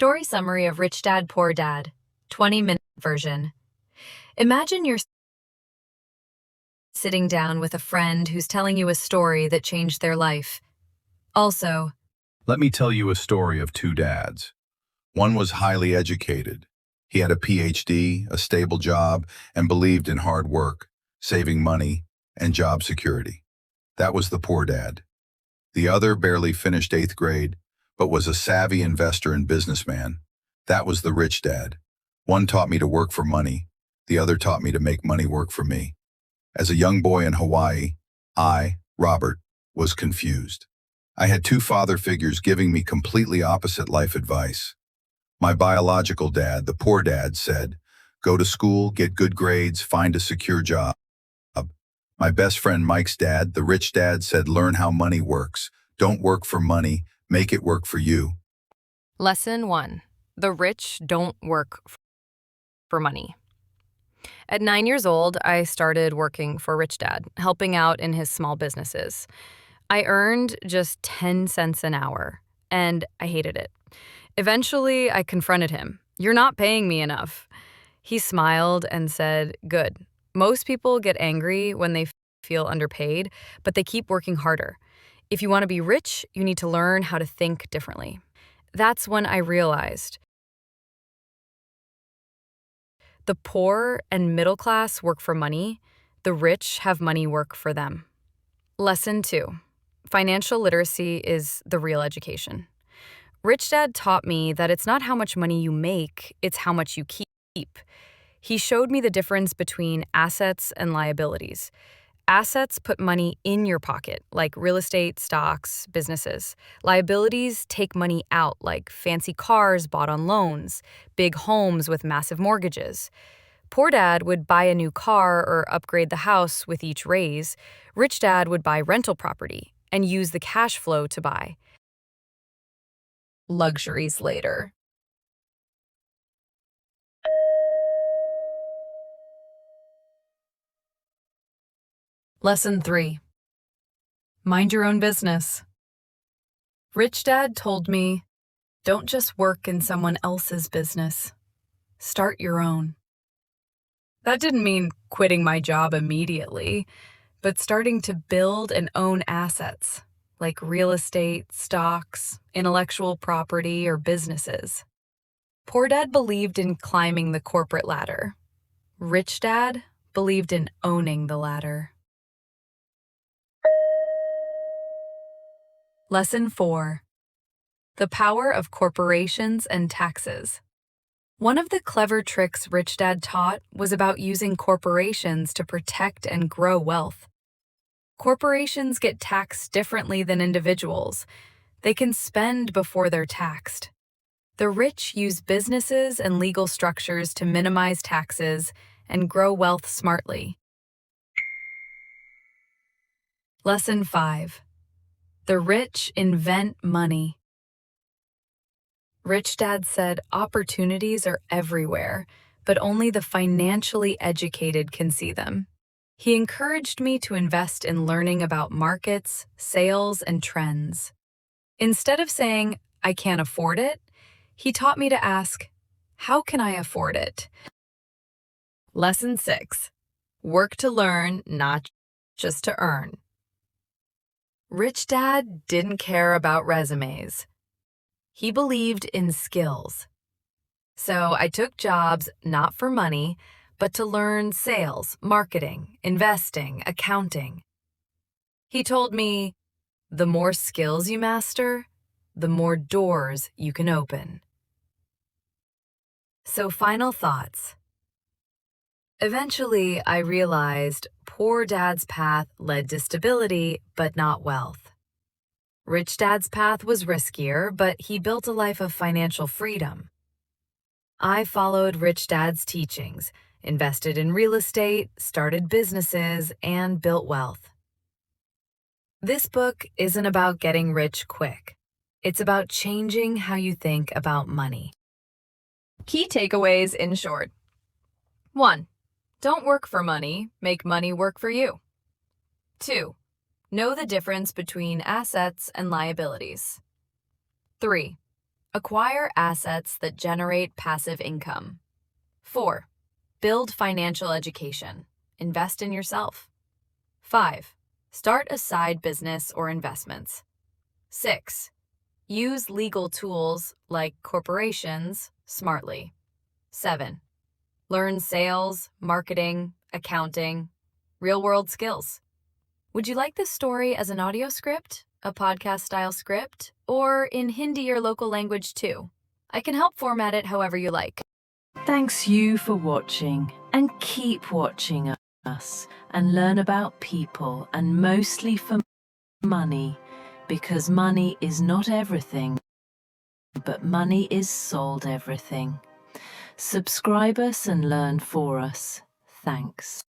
Story summary of Rich Dad, Poor Dad, 20-minute version. Imagine you're sitting down with a friend who's telling you a story that changed their life. Also, Let me tell you a story of two dads. One was highly educated. He had a PhD, a stable job, and believed in hard work, saving money, and job security. That was the poor dad. The other barely finished 8th grade, but was a savvy investor and businessman. That was the rich dad. One taught me to work for money. The other taught me to make money work for me. As a young boy in Hawaii, I, Robert, was confused. I had two father figures giving me completely opposite life advice. My biological dad, the poor dad, said, "Go to school, get good grades, find a secure job." My best friend Mike's dad, the rich dad, said, "Learn how money works. Don't work for money, make it work for you." Lesson 1. The rich don't work for money. At 9 years old, I started working for Rich Dad, helping out in his small businesses. I earned just 10 cents an hour, and I hated it. Eventually, I confronted him. "You're not paying me enough." He smiled and said, "Good. Most people get angry when they feel underpaid, but they keep working harder. If you want to be rich, you need to learn how to think differently." That's when I realized the poor and middle class work for money. The rich have money work for them. Lesson 2. Financial literacy is the real education. Rich Dad taught me that it's not how much money you make, it's how much you keep. He showed me the difference between assets and liabilities. Assets put money in your pocket, like real estate, stocks, businesses. Liabilities take money out, like fancy cars bought on loans, big homes with massive mortgages. Poor Dad would buy a new car or upgrade the house with each raise. Rich Dad would buy rental property and use the cash flow to buy luxuries later. Lesson 3. Mind your own business. Rich Dad told me, don't just work in someone else's business. Start your own. That didn't mean quitting my job immediately, but starting to build and own assets, like real estate, stocks, intellectual property, or businesses. Poor Dad believed in climbing the corporate ladder. Rich Dad believed in owning the ladder. Lesson 4. The power of corporations and taxes. One of the clever tricks Rich Dad taught was about using corporations to protect and grow wealth. Corporations get taxed differently than individuals. They can spend before they're taxed. The rich use businesses and legal structures to minimize taxes and grow wealth smartly. Lesson 5. The rich invent money. Rich Dad said opportunities are everywhere, but only the financially educated can see them. He encouraged me to invest in learning about markets, sales, and trends. Instead of saying, "I can't afford it," he taught me to ask, "How can I afford it?" Lesson 6. Work to learn, not just to earn. Rich Dad didn't care about resumes. He believed in skills. So I took jobs not for money, but to learn sales, marketing, investing, accounting. He told me, the more skills you master, the more doors you can open. So final thoughts. Eventually, I realized Poor Dad's path led to stability, but not wealth. Rich Dad's path was riskier, but he built a life of financial freedom. I followed Rich Dad's teachings, invested in real estate, started businesses, and built wealth. This book isn't about getting rich quick. It's about changing how you think about money. Key takeaways in short. 1. Don't work for money, make money work for you. 2. Know the difference between assets and liabilities. 3. Acquire assets that generate passive income. 4. Build financial education. Invest in yourself. 5. Start a side business or investments. 6. Use legal tools like corporations smartly. 7. Learn sales, marketing, accounting, real-world skills. Would you like this story as an audio script, a podcast-style script, or in Hindi or local language too? I can help format it however you like. Thanks you for watching, and keep watching us and learn about people, and mostly for money, because money is not everything, but money is sold everything. Subscribe us and learn for us. Thanks.